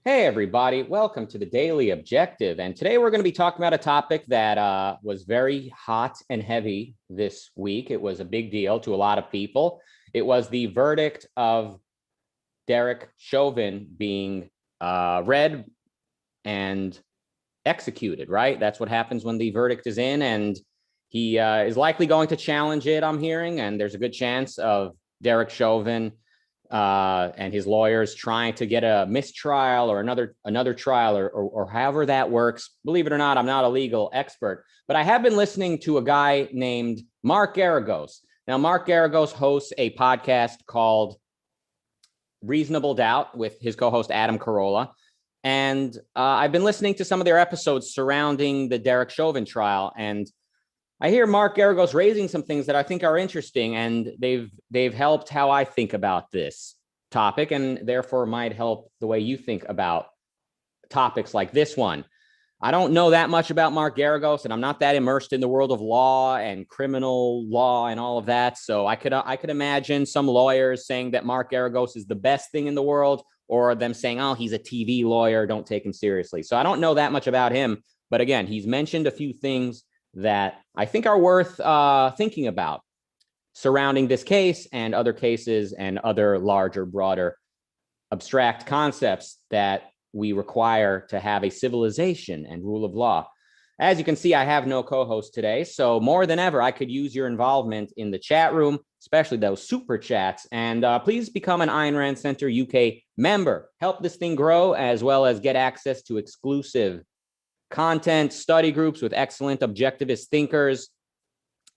Hey, everybody. Welcome to the Daily Objective. And today we're going to be talking about a topic that was very hot and heavy this week. It was a big deal to a lot of people. It was the verdict of Derek Chauvin being read and executed, right? That's what happens when the verdict is in. And he is likely going to challenge it, I'm hearing. And there's a good chance of Derek Chauvin and his lawyers trying to get a mistrial or another trial or however that works. Believe it or not, I'm not a legal expert, but I have been listening to a guy named Mark Garagos. Now, Mark Garagos hosts a podcast called Reasonable Doubt with his co-host Adam Carolla. And I've been listening to some of their episodes surrounding the Derek Chauvin trial, and I hear Mark Garagos raising some things that I think are interesting, and they've helped how I think about this topic, and therefore might help the way you think about topics like this one. I don't know that much about Mark Garagos, and I'm not that immersed in the world of law and criminal law and all of that. So I could imagine some lawyers saying that Mark Garagos is the best thing in the world, or them saying, "Oh, he's a TV lawyer, don't take him seriously." So I don't know that much about him, but again, he's mentioned a few things that I think are worth thinking about surrounding this case and other cases and other larger, broader, abstract concepts that we require to have a civilization and rule of law. As you can see, I have no co-host today, so more than ever, I could use your involvement in the chat room, especially those super chats. And please become an Ayn Rand Center UK member. Help this thing grow, as well as get access to exclusive content, study groups with excellent objectivist thinkers.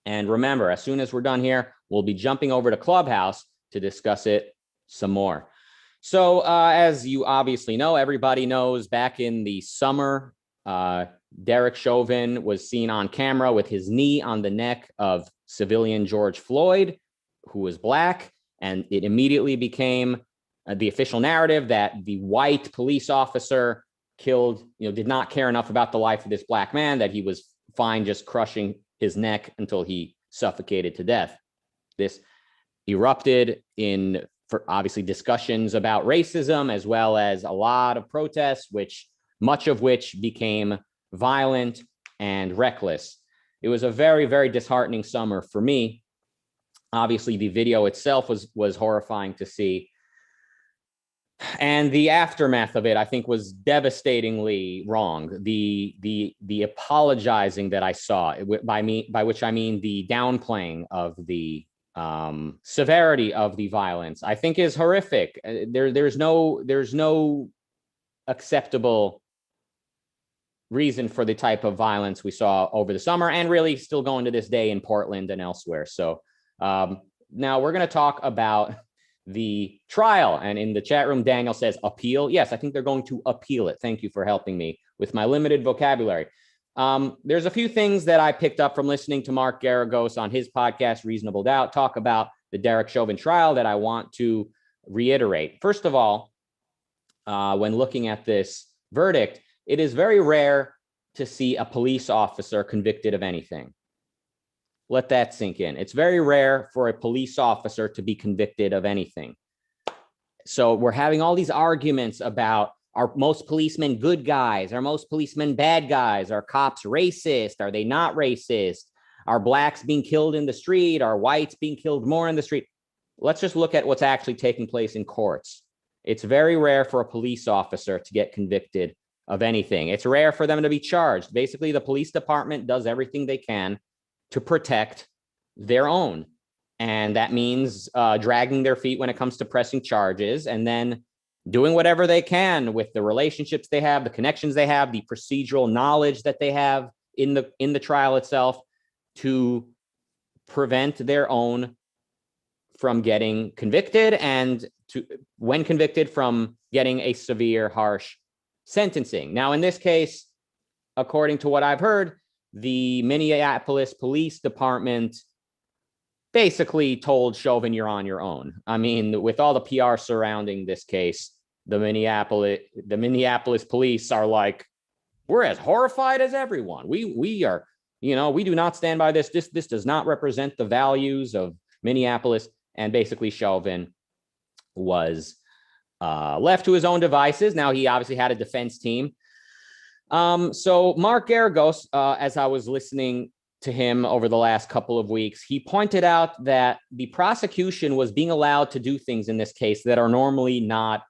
And remember, as soon as we're done here, we'll be jumping over to Clubhouse to discuss it some more. So as you obviously know, everybody knows, back in the summer, Derek Chauvin was seen on camera with his knee on the neck of civilian George Floyd, who was black. And it immediately became the official narrative that the white police officer killed, did not care enough about the life of this black man, that he was fine just crushing his neck until he suffocated to death. This erupted in, for obviously, discussions about racism, as well as a lot of protests, much of which became violent and reckless. It was a very, very disheartening summer for me. Obviously, the video itself was horrifying to see. And the aftermath of it, I think, was devastatingly wrong. The apologizing that I saw, by which I mean the downplaying of the severity of the violence, I think is horrific. There's no acceptable reason for the type of violence we saw over the summer, and really still going to this day in Portland and elsewhere. So now we're going to talk about the trial. And in the chat room, Daniel says appeal. Yes, I think they're going to appeal it. Thank you for helping me with my limited vocabulary. There's a few things that I picked up from listening to Mark Garagos on his podcast, Reasonable Doubt, talk about the Derek Chauvin trial that I want to reiterate. First of all, when looking at this verdict, it is very rare to see a police officer convicted of anything. Let that sink in. It's very rare for a police officer to be convicted of anything. So we're having all these arguments about, are most policemen good guys? Are most policemen bad guys? Are cops racist? Are they not racist? Are blacks being killed in the street? Are whites being killed more in the street? Let's just look at what's actually taking place in courts. It's very rare for a police officer to get convicted of anything. It's rare for them to be charged. Basically, the police department does everything they can to protect their own. And that means dragging their feet when it comes to pressing charges, and then doing whatever they can with the relationships they have, the connections they have, the procedural knowledge that they have in the trial itself, to prevent their own from getting convicted, and to, when convicted, from getting a severe, harsh sentencing. Now, in this case, according to what I've heard, the Minneapolis Police Department basically told Chauvin, "You're on your own." I mean, with all the PR surrounding this case, the Minneapolis police are like, "We're as horrified as everyone. We are, we do not stand by this. This does not represent the values of Minneapolis." And basically, Chauvin was left to his own devices. Now he obviously had a defense team. So Mark Geragos, as I was listening to him over the last couple of weeks, he pointed out that the prosecution was being allowed to do things in this case that are normally not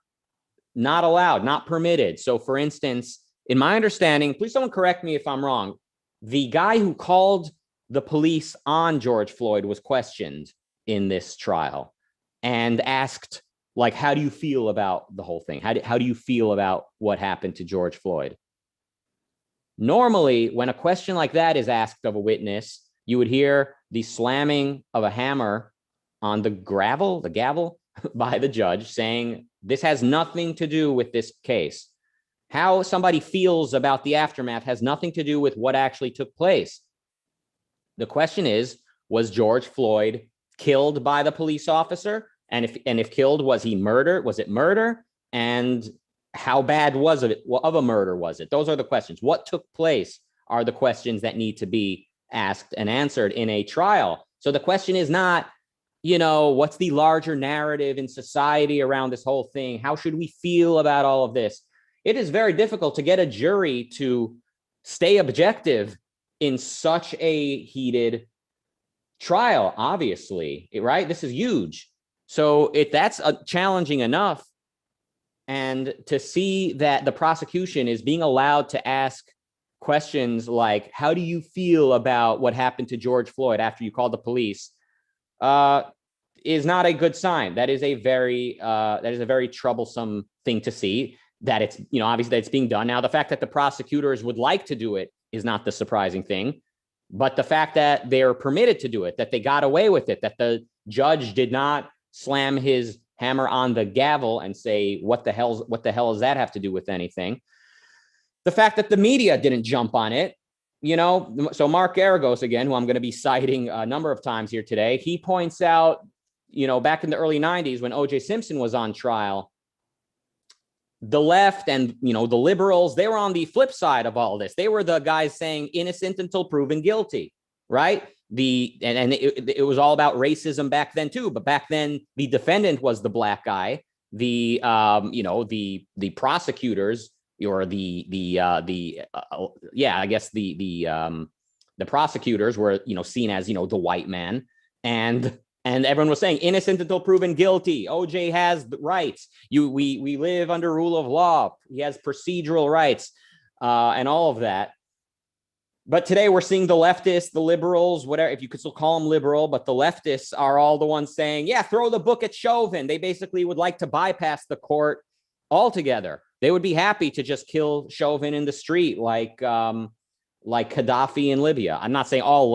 allowed, not permitted. So for instance, in my understanding, please someone correct me if I'm wrong, the guy who called the police on George Floyd was questioned in this trial and asked, like, how do you feel about the whole thing? How do you feel about what happened to George Floyd? Normally, when a question like that is asked of a witness, you would hear the slamming of a hammer on the gavel by the judge saying, this has nothing to do with this case. How somebody feels about the aftermath has nothing to do with what actually took place. The question is, was George Floyd killed by the police officer? And if killed, was he murdered? Was it murder? And how bad was it? Of a murder was it? Those are the questions. What took place are the questions that need to be asked and answered in a trial. So the question is not, what's the larger narrative in society around this whole thing? How should we feel about all of this? It is very difficult to get a jury to stay objective in such a heated trial, obviously, right? This is huge. So that's challenging enough. And to see that the prosecution is being allowed to ask questions like, how do you feel about what happened to George Floyd after you called the police, is not a good sign. That is a very troublesome thing to see, that it's, obviously that it's being done. Now, the fact that the prosecutors would like to do it is not the surprising thing, but the fact that they're permitted to do it, that they got away with it, that the judge did not slam his hammer on the gavel and say, what the hell does that have to do with anything? The fact that the media didn't jump on it, so Mark Geragos, again, who I'm going to be citing a number of times here today, he points out, back in the early 90s when O.J. Simpson was on trial, the left and, the liberals, they were on the flip side of all this. They were the guys saying innocent until proven guilty, right? It was all about racism back then too, but back then the defendant was the black guy. The prosecutors, or the prosecutors were seen as the white man, and everyone was saying innocent until proven guilty. OJ has rights. We live under rule of law. He has procedural rights, and all of that. But today we're seeing the leftists, the liberals, whatever, if you could still call them liberal, but the leftists are all the ones saying, yeah, throw the book at Chauvin. They basically would like to bypass the court altogether. They would be happy to just kill Chauvin in the street like Gaddafi in Libya. I'm not saying all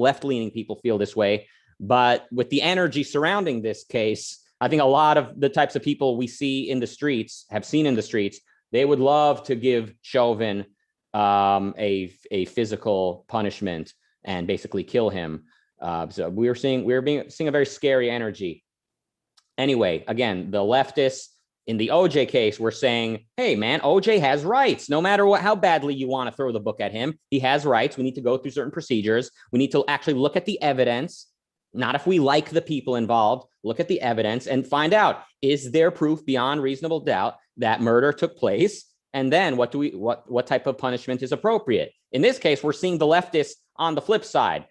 left-leaning people feel this way, but with the energy surrounding this case, I think a lot of the types of people we see in the streets, have seen in the streets, they would love to give Chauvin a physical punishment and basically kill him. So we're seeing a very scary energy. Anyway, again, the leftists in the OJ case were saying, hey man, OJ has rights. No matter how badly you want to throw the book at him, he has rights. We need to go through certain procedures. We need to actually look at the evidence, not if we like the people involved, look at the evidence and find out, is there proof beyond reasonable doubt that murder took place? And then what type of punishment is appropriate? In this case, we're seeing the leftists on the flip side.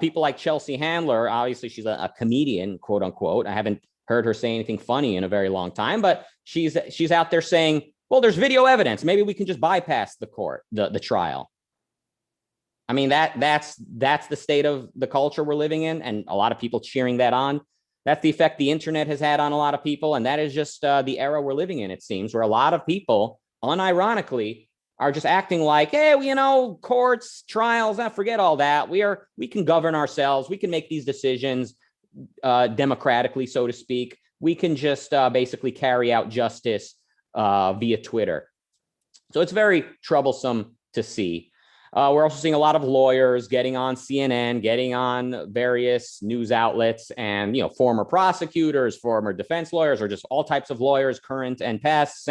People like Chelsea Handler, obviously she's a comedian, quote unquote. I haven't heard her say anything funny in a very long time, but she's out there saying, well, there's video evidence. Maybe we can just bypass the court, the trial. I mean, that's the state of the culture we're living in, and a lot of people cheering that on. That's the effect the internet has had on a lot of people, and that is just the era we're living in, it seems, where a lot of people, unironically, are just acting like, hey, courts, trials, forget all that. We can govern ourselves. We can make these decisions democratically, so to speak. We can just basically carry out justice via Twitter. So it's very troublesome to see. We're also seeing a lot of lawyers getting on CNN, getting on various news outlets, and former prosecutors, former defense lawyers, or just all types of lawyers, current and past,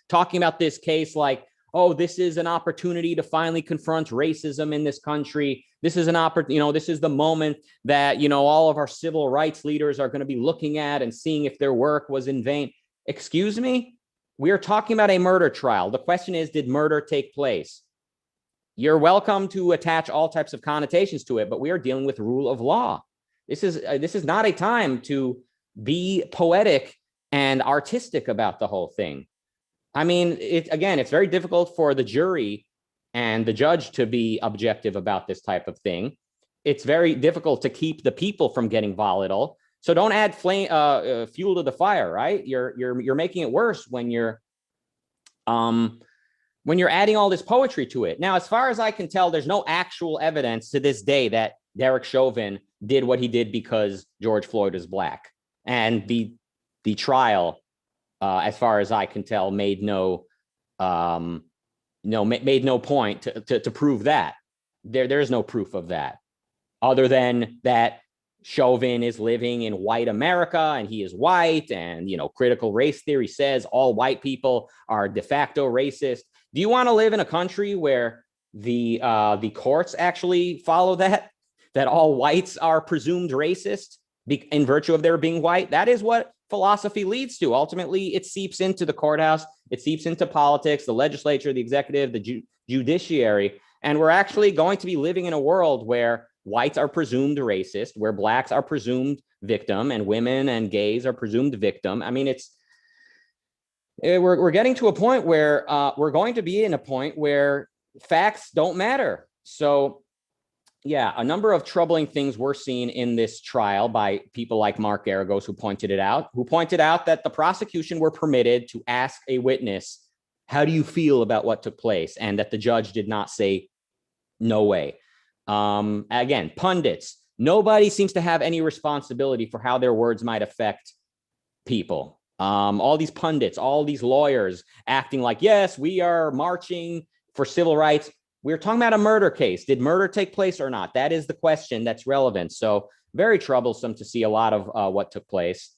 talking about this case like, oh, this is an opportunity to finally confront racism in this country. This is an opportunity, this is the moment that all of our civil rights leaders are going to be looking at and seeing if their work was in vain. Excuse me? We are talking about a murder trial. The question is, did murder take place? You're welcome to attach all types of connotations to it, but we are dealing with rule of law. This is not a time to be poetic and artistic about the whole thing. I mean, it's very difficult for the jury and the judge to be objective about this type of thing. It's very difficult to keep the people from getting volatile. So don't add fuel to the fire, right? You're making it worse when you're adding all this poetry to it. Now, as far as I can tell, there's no actual evidence to this day that Derek Chauvin did what he did because George Floyd is black. And the trial, as far as I can tell, made no point to prove that. There's no proof of that, other than that Chauvin is living in white America and he is white, and critical race theory says all white people are de facto racist. Do you want to live in a country where the courts actually follow that all whites are presumed racist in virtue of their being white? That is what philosophy leads to. Ultimately, it seeps into the courthouse, it seeps into politics, the legislature, the executive, the judiciary, and we're actually going to be living in a world where whites are presumed racist, where blacks are presumed victim, and women and gays are presumed victim. I mean, we're getting to a point where we're going to be in a point where facts don't matter. So yeah, a number of troubling things were seen in this trial by people like Mark Garagos, who pointed out that the prosecution were permitted to ask a witness, how do you feel about what took place? And that the judge did not say, no way. Again, pundits, nobody seems to have any responsibility for how their words might affect people. All these pundits, all these lawyers acting like, yes, we are marching for civil rights. We're talking about a murder case. Did murder take place or not? That is the question that's relevant. So very troublesome to see a lot of what took place,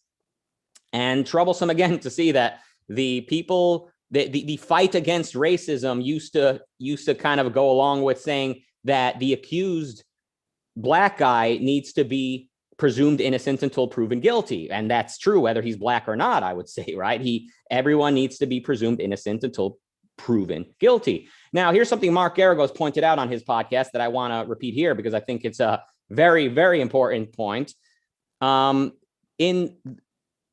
and troublesome again to see that the people, the fight against racism used to kind of go along with saying that the accused black guy needs to be presumed innocent until proven guilty. And that's true, whether he's black or not, I would say, right? Everyone needs to be presumed innocent until proven guilty. Now, here's something Mark Garagos pointed out on his podcast that I want to repeat here because I think it's a very, very important point. In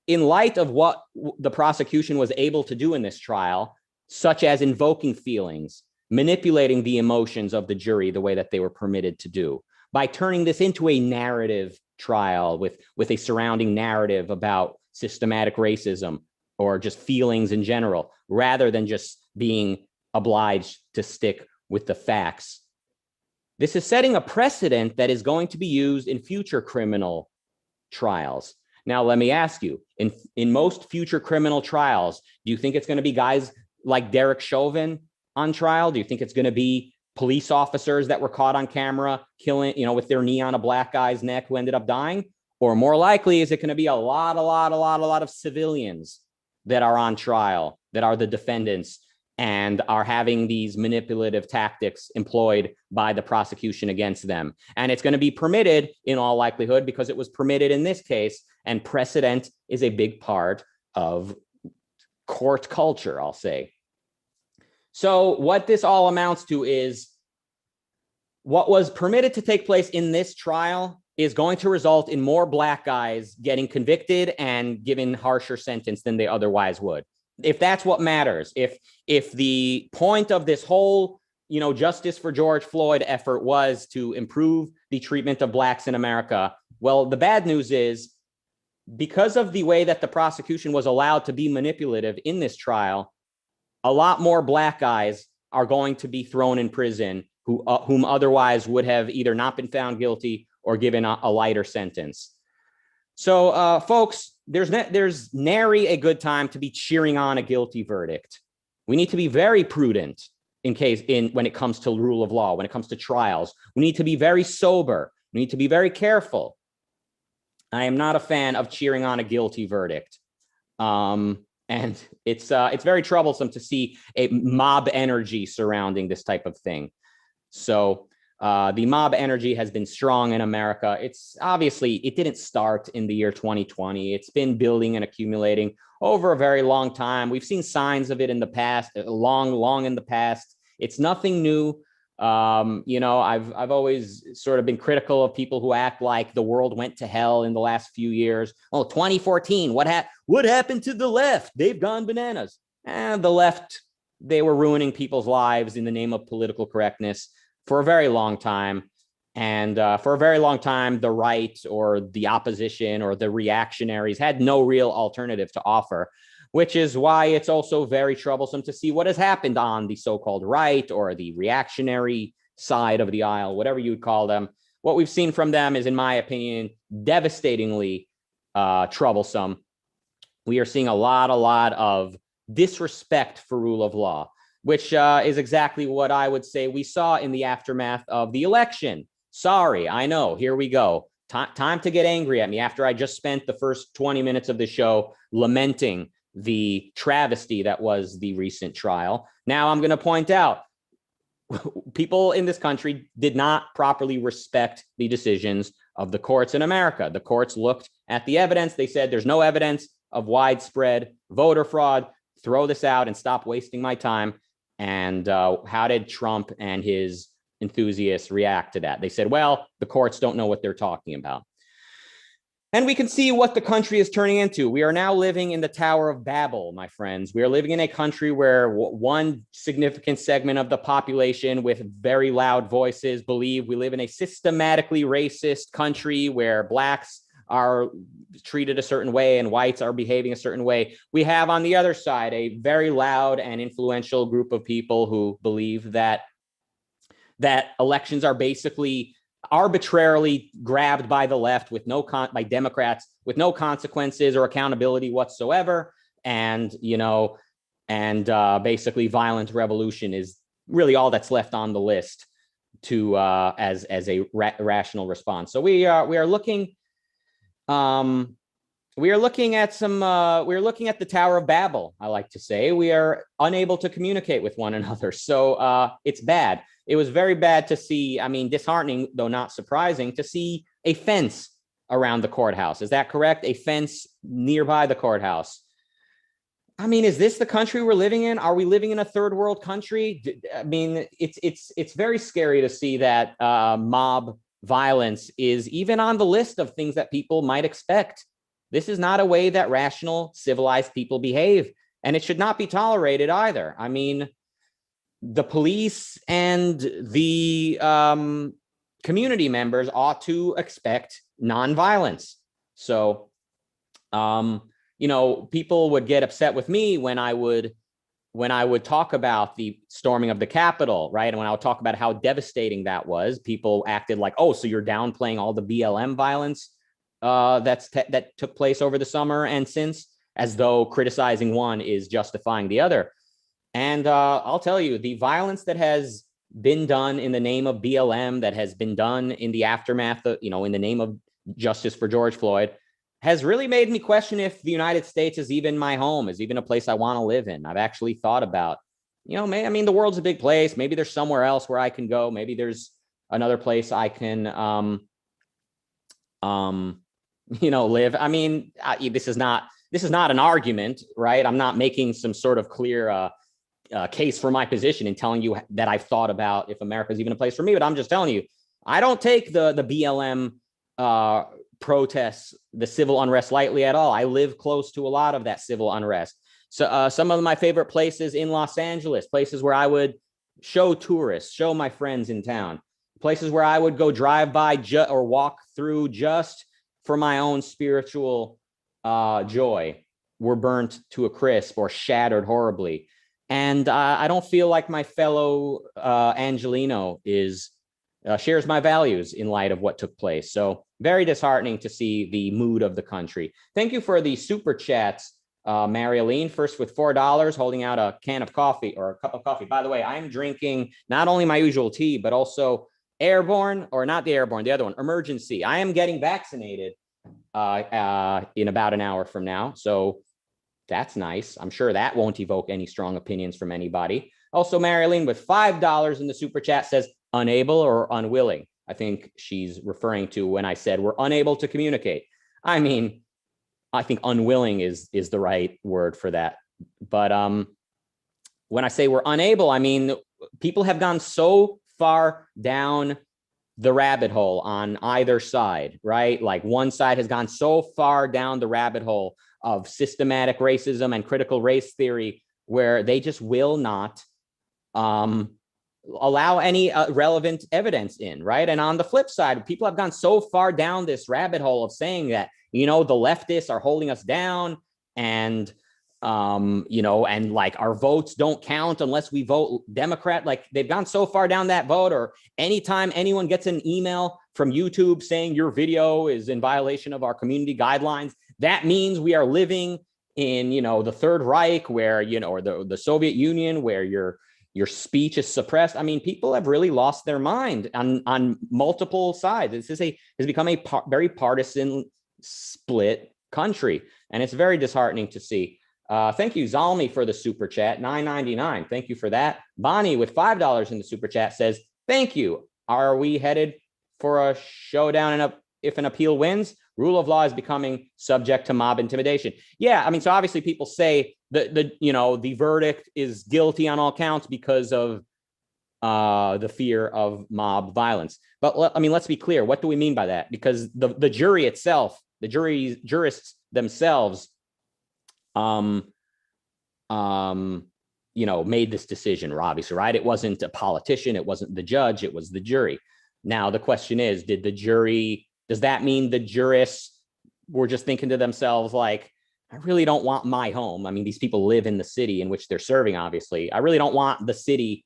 light of what the prosecution was able to do in this trial, such as invoking feelings, manipulating the emotions of the jury the way that they were permitted to do, by turning this into a narrative trial with a surrounding narrative about systematic racism or just feelings in general, rather than just being obliged to stick with the facts. This is setting a precedent that is going to be used in future criminal trials. Now, let me ask you, in most future criminal trials, do you think it's going to be guys like Derek Chauvin on trial? Do you think it's going to be police officers that were caught on camera killing, with their knee on a black guy's neck who ended up dying? Or more likely, is it going to be a lot of civilians that are on trial, that are the defendants, and are having these manipulative tactics employed by the prosecution against them? And it's going to be permitted in all likelihood because it was permitted in this case, and precedent is a big part of court culture, I'll say. So what this all amounts to is what was permitted to take place in this trial is going to result in more black guys getting convicted and given harsher sentence than they otherwise would. If that's what matters, if the point of this whole, Justice for George Floyd effort was to improve the treatment of blacks in America, well, the bad news is because of the way that the prosecution was allowed to be manipulative in this trial, a lot more black guys are going to be thrown in prison whom otherwise would have either not been found guilty or given a lighter sentence. So, folks, there's nary a good time to be cheering on a guilty verdict. We need to be very prudent when it comes to rule of law, when it comes to trials. We need to be very sober. We need to be very careful. I am not a fan of cheering on a guilty verdict. And it's very troublesome to see a mob energy surrounding this type of thing. So The mob energy has been strong in America. It's obviously, it didn't start in the year 2020. It's been building and accumulating over a very long time. We've seen signs of it in the past, long in the past. It's nothing new. I've always sort of been critical of people who act like the world went to hell in the last few years. Oh, 2014, what happened to the left? They've gone bananas. And the left, they were ruining people's lives in the name of political correctness for a very long time. And for a very long time, the right or the opposition or the reactionaries had no real alternative to offer, which is why it's also very troublesome to see what has happened on the so-called right or the reactionary side of the aisle, whatever you would call them. What we've seen from them is, in my opinion, devastatingly troublesome. We are seeing a lot of disrespect for rule of law, which is exactly what I would say we saw in the aftermath of the election. Sorry, I know, here we go. Time to get angry at me after I just spent the first 20 minutes of the show lamenting the travesty that was the recent trial. Now I'm going to point out, people in this country did not properly respect the decisions of the courts in America. The courts looked at the evidence. They said there's no evidence of widespread voter fraud. Throw this out and stop wasting my time. And how did Trump and his enthusiasts react to that? They said, well, the courts don't know what they're talking about. And we can see what the country is turning into. We are now living in the Tower of Babel, my friends. We are living in a country where one significant segment of the population with very loud voices believe we live in a systematically racist country where blacks are treated a certain way and whites are behaving a certain way. We have on the other side a very loud and influential group of people who believe that elections are basically arbitrarily grabbed by the left by Democrats with no consequences or accountability whatsoever. And, basically violent revolution is really all that's left on the list to as a rational response. So we are looking at the Tower of Babel, I like to say. We are unable to communicate with one another. So it's bad. It was very bad to see, disheartening, though not surprising, to see a fence around the courthouse. Is that correct? A fence nearby the courthouse. Is this the country we're living in? Are we living in a third world country? It's very scary to see that mob violence is even on the list of things that people might expect. This is not a way that rational, civilized people behave, and it should not be tolerated either. The police and the community members ought to expect nonviolence. So, people would get upset with me when I would talk about the storming of the Capitol, right? And when I would talk about how devastating that was, people acted like, oh, so you're downplaying all the BLM violence that took place over the summer and since, as though criticizing one is justifying the other. And I'll tell you, the violence that has been done in the name of BLM, that has been done in the aftermath of, in the name of justice for George Floyd, has really made me question if the United States is even my home, is even a place I want to live in. I've actually thought about, the world's a big place. Maybe there's somewhere else where I can go. Maybe there's another place I can, live. This is not an argument, right? I'm not making some sort of clear case for my position and telling you that I've thought about if America is even a place for me, but I'm just telling you, I don't take the BLM protests, the civil unrest lightly at all. I live close to a lot of that civil unrest. So some of my favorite places in Los Angeles, places where I would show tourists, show my friends in town, places where I would go drive by or walk through just for my own spiritual joy, were burnt to a crisp or shattered horribly. And I don't feel like my fellow Angelino shares my values in light of what took place. So very disheartening to see the mood of the country. Thank you for the super chats, Marialine, first with $4, holding out a can of coffee or a cup of coffee. By the way, I'm drinking not only my usual tea, but also Airborne, or not the Airborne, the other one, Emergency. I am getting vaccinated in about an hour from now. So that's nice. I'm sure that won't evoke any strong opinions from anybody. Also, Marilyn with $5 in the super chat says, unable or unwilling. I think she's referring to when I said we're unable to communicate. I mean, I think unwilling is the right word for that. But when I say we're unable, I mean, people have gone so far down the rabbit hole on either side, right? Like one side has gone so far down the rabbit hole of systematic racism and critical race theory where they just will not allow any relevant evidence in, right? And on the flip side, people have gone so far down this rabbit hole of saying that, you know, the leftists are holding us down and you know, and like our votes don't count unless we vote Democrat. Like they've gone so far down that vote, or anytime anyone gets an email from YouTube saying your video is in violation of our community guidelines, that means we are living in, you know, the Third Reich, where, you know, or the Soviet Union, where your speech is suppressed. I mean, people have really lost their mind on multiple sides. This has become a very partisan split country, and it's very disheartening to see. Thank you, Zalmi, for the super chat, $9.99. Thank you for that. Bonnie with $5 in the super chat says, thank you. Are we headed for a showdown and if an appeal wins? Rule of law is becoming subject to mob intimidation. Yeah, I mean, so obviously people say the verdict is guilty on all counts because of the fear of mob violence. But I mean, let's be clear. What do we mean by that? Because the jury itself, the jurists themselves, made this decision, obviously, right? It wasn't a politician, it wasn't the judge, it was the jury. Now, the question is, does that mean the jurists were just thinking to themselves, like, I really don't want my home. I mean, these people live in the city in which they're serving, obviously. I really don't want the city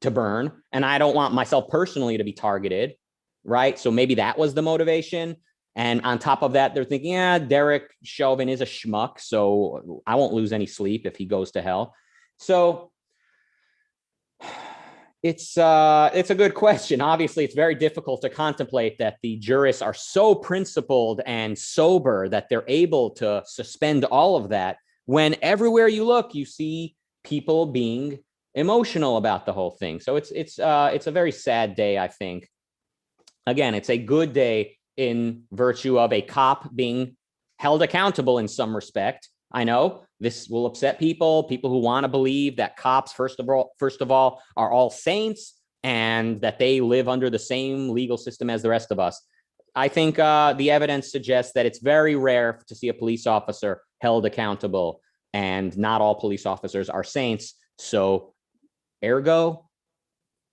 to burn, and I don't want myself personally to be targeted, right? So maybe that was the motivation. And on top of that, they're thinking, yeah, Derek Chauvin is a schmuck, so I won't lose any sleep if he goes to hell. So it's a good question. Obviously, it's very difficult to contemplate that the jurists are so principled and sober that they're able to suspend all of that when everywhere you look, you see people being emotional about the whole thing. So it's a very sad day, I think. Again, it's a good day in virtue of a cop being held accountable in some respect. I know this will upset people who want to believe that cops, first of all, are all saints and that they live under the same legal system as the rest of us. I think the evidence suggests that it's very rare to see a police officer held accountable, and not all police officers are saints. So ergo,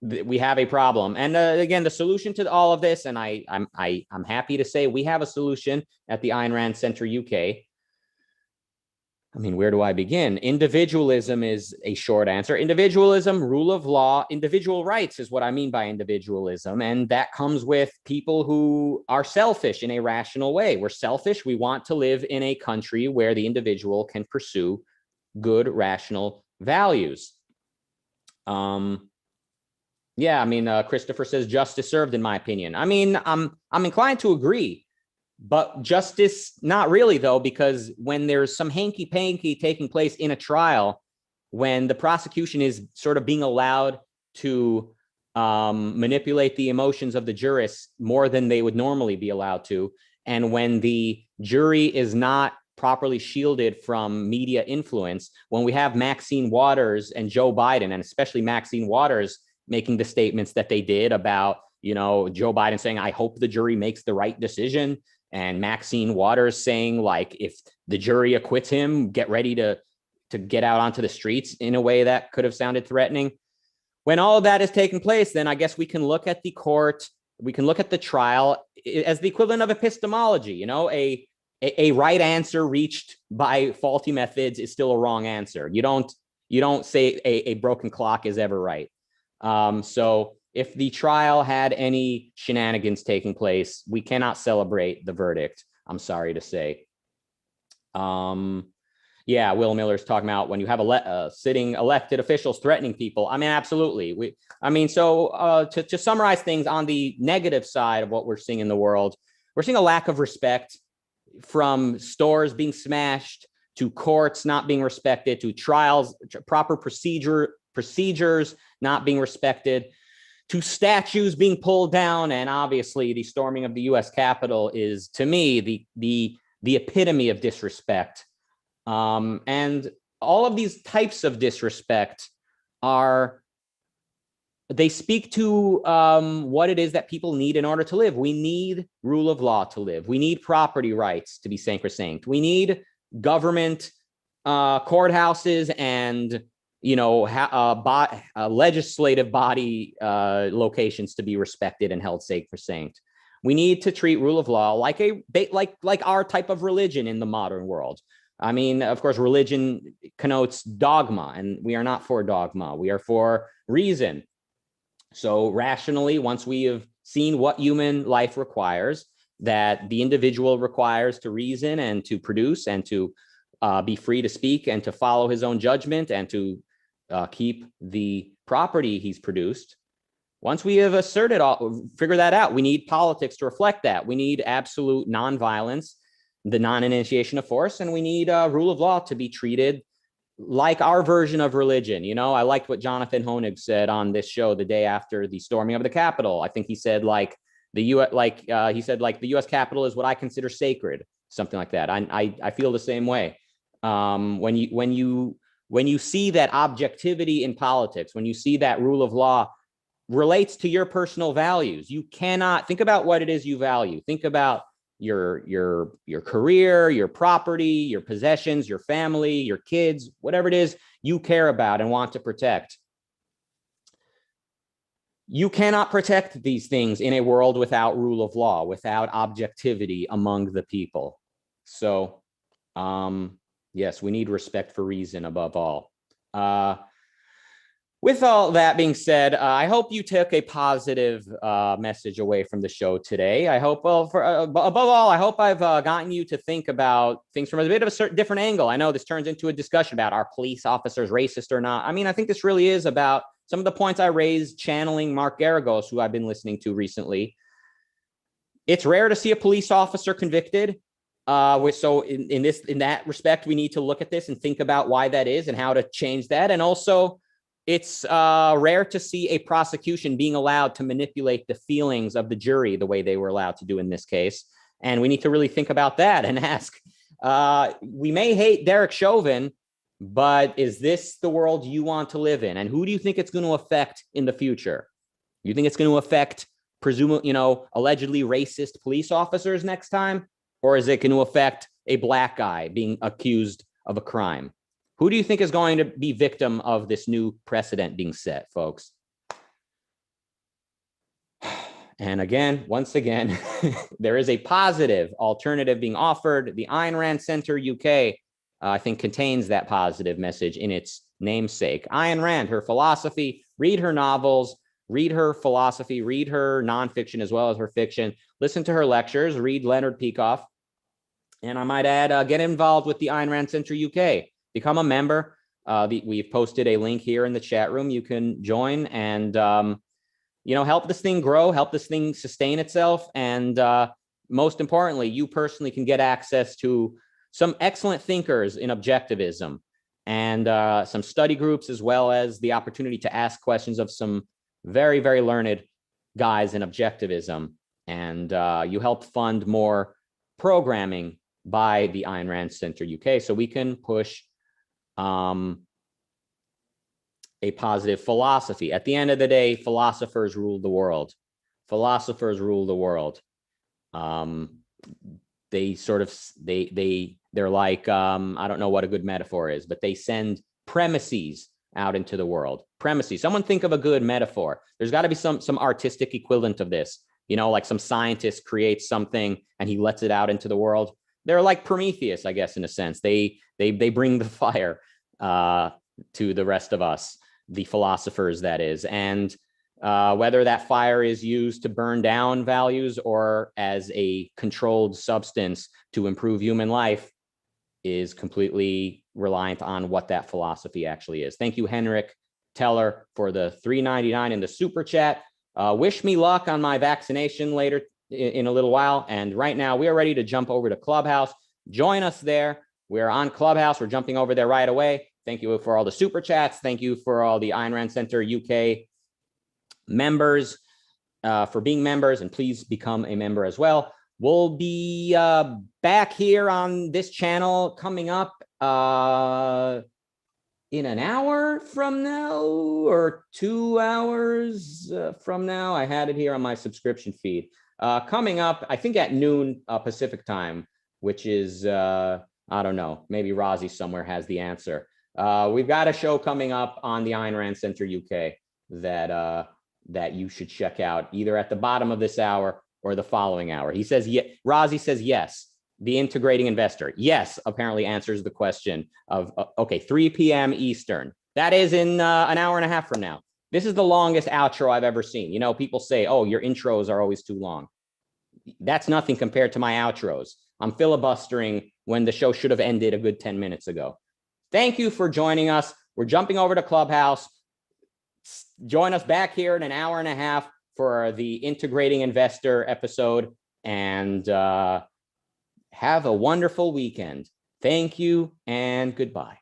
we have a problem. And again, the solution to all of this, and I'm happy to say we have a solution at the Ayn Rand Center UK. I mean, where do I begin? Individualism is a short answer. Individualism, rule of law, individual rights is what I mean by individualism. And that comes with people who are selfish in a rational way. We're selfish. We want to live in a country where the individual can pursue good, rational values. Yeah, I mean, Christopher says justice served, in my opinion. I mean, I'm inclined to agree, but justice, not really, though, because when there's some hanky-panky taking place in a trial, when the prosecution is sort of being allowed to manipulate the emotions of the jurists more than they would normally be allowed to, and when the jury is not properly shielded from media influence, when we have Maxine Waters and Joe Biden, and especially Maxine Waters, making the statements that they did about, Joe Biden saying, I hope the jury makes the right decision. And Maxine Waters saying, like, if the jury acquits him, get ready to get out onto the streets, in a way that could have sounded threatening. When all of that is taking place, then I guess we can look at the court, we can look at the trial as the equivalent of epistemology. A right answer reached by faulty methods is still a wrong answer. You don't say a broken clock is ever right. So if the trial had any shenanigans taking place, we cannot celebrate the verdict, I'm sorry to say. Yeah, Will Miller's talking about when you have sitting elected officials threatening people. I mean, absolutely. To summarize things on the negative side of what we're seeing in the world, we're seeing a lack of respect, from stores being smashed to courts not being respected to trials, proper procedures not being respected. to statues being pulled down. And obviously the storming of the US Capitol is, to me, the epitome of disrespect. And all of these types of disrespect they speak to what it is that people need in order to live. We need rule of law to live. We need property rights to be sacrosanct. We need government courthouses and legislative body locations to be respected and held sacrosanct. We need to treat rule of law like our type of religion in the modern world. I mean, of course, religion connotes dogma, and we are not for dogma. We are for reason. So rationally, once we have seen what human life requires, that the individual requires to reason and to produce and to be free to speak and to follow his own judgment and to keep the property he's produced. Once we have figure that out, we need politics to reflect that. We need absolute nonviolence, the non-initiation of force, and we need rule of law to be treated like our version of religion. I liked what Jonathan Hoenig said on this show the day after the storming of the Capitol. I think he said the U.S. Capitol is what I consider sacred, something like that. I feel the same way. When you see that objectivity in politics, when you see that rule of law relates to your personal values, you cannot think about what it is you value. Think about your career, your property, your possessions, your family, your kids, whatever it is you care about and want to protect. You cannot protect these things in a world without rule of law, without objectivity among the people. So, yes, we need respect for reason above all. With all that being said, I hope you took a positive message away from the show today. I hope, above all, I hope I've gotten you to think about things from a bit of a different angle. I know this turns into a discussion about are police officers racist or not. I mean, I think this really is about some of the points I raised channeling Mark Garagos, who I've been listening to recently. It's rare to see a police officer convicted. So in that respect, we need to look at this and think about why that is and how to change that. And also, it's rare to see a prosecution being allowed to manipulate the feelings of the jury the way they were allowed to do in this case. And we need to really think about that and ask, we may hate Derek Chauvin, but is this the world you want to live in? And who do you think it's going to affect in the future? You think it's going to affect, allegedly racist police officers next time? Or is it going to affect a black guy being accused of a crime? Who do you think is going to be victim of this new precedent being set, folks? And again, once again, there is a positive alternative being offered. The Ayn Rand Center UK, I think, contains that positive message in its namesake. Ayn Rand, her philosophy, read her novels, read her philosophy, read her nonfiction as well as her fiction, listen to her lectures, read Leonard Peikoff, and I might add, get involved with the Ayn Rand Center UK. Become a member. We've posted a link here in the chat room. You can join and, help this thing grow, help this thing sustain itself. And most importantly, you personally can get access to some excellent thinkers in objectivism and some study groups, as well as the opportunity to ask questions of some very, very learned guys in objectivism. And you help fund more programming by the Ayn Rand Center UK so we can push a positive philosophy. At the end of the day, philosophers rule the world. Philosophers rule the world. They're like, I don't know what a good metaphor is, but they send premises out into the world. Premises. Someone think of a good metaphor. There's got to be some artistic equivalent of this. Like some scientist creates something and he lets it out into the world. They're like Prometheus, I guess, in a sense. They bring the fire to the rest of us, the philosophers, that is. And whether that fire is used to burn down values or as a controlled substance to improve human life is completely reliant on what that philosophy actually is. Thank you, Henrik Teller, for the $3.99 in the super chat. Wish me luck on my vaccination later in a little while. And right now we are ready to jump over to Clubhouse. Join us there. We're on Clubhouse. We're jumping over there right away. Thank you for all the super chats. Thank you for all the Ayn Rand Center UK members for being members, and please become a member as well. We'll be back here on this channel coming up in an hour from now or 2 hours from now. I had it here on my subscription feed. Coming up, I think at noon Pacific time, which is, I don't know, maybe Rozzy somewhere has the answer. We've got a show coming up on the Ayn Rand Center UK that you should check out either at the bottom of this hour or the following hour. He says, yeah, Rozzy says yes. The integrating investor, yes, apparently answers the question of, okay, 3 p.m. Eastern. That is in an hour and a half from now. This is the longest outro I've ever seen. You know, people say, oh, your intros are always too long. That's nothing compared to my outros. I'm filibustering when the show should have ended a good 10 minutes ago. Thank you for joining us. We're jumping over to Clubhouse. Join us back here in an hour and a half for the integrating investor episode, and have a wonderful weekend. Thank you and goodbye.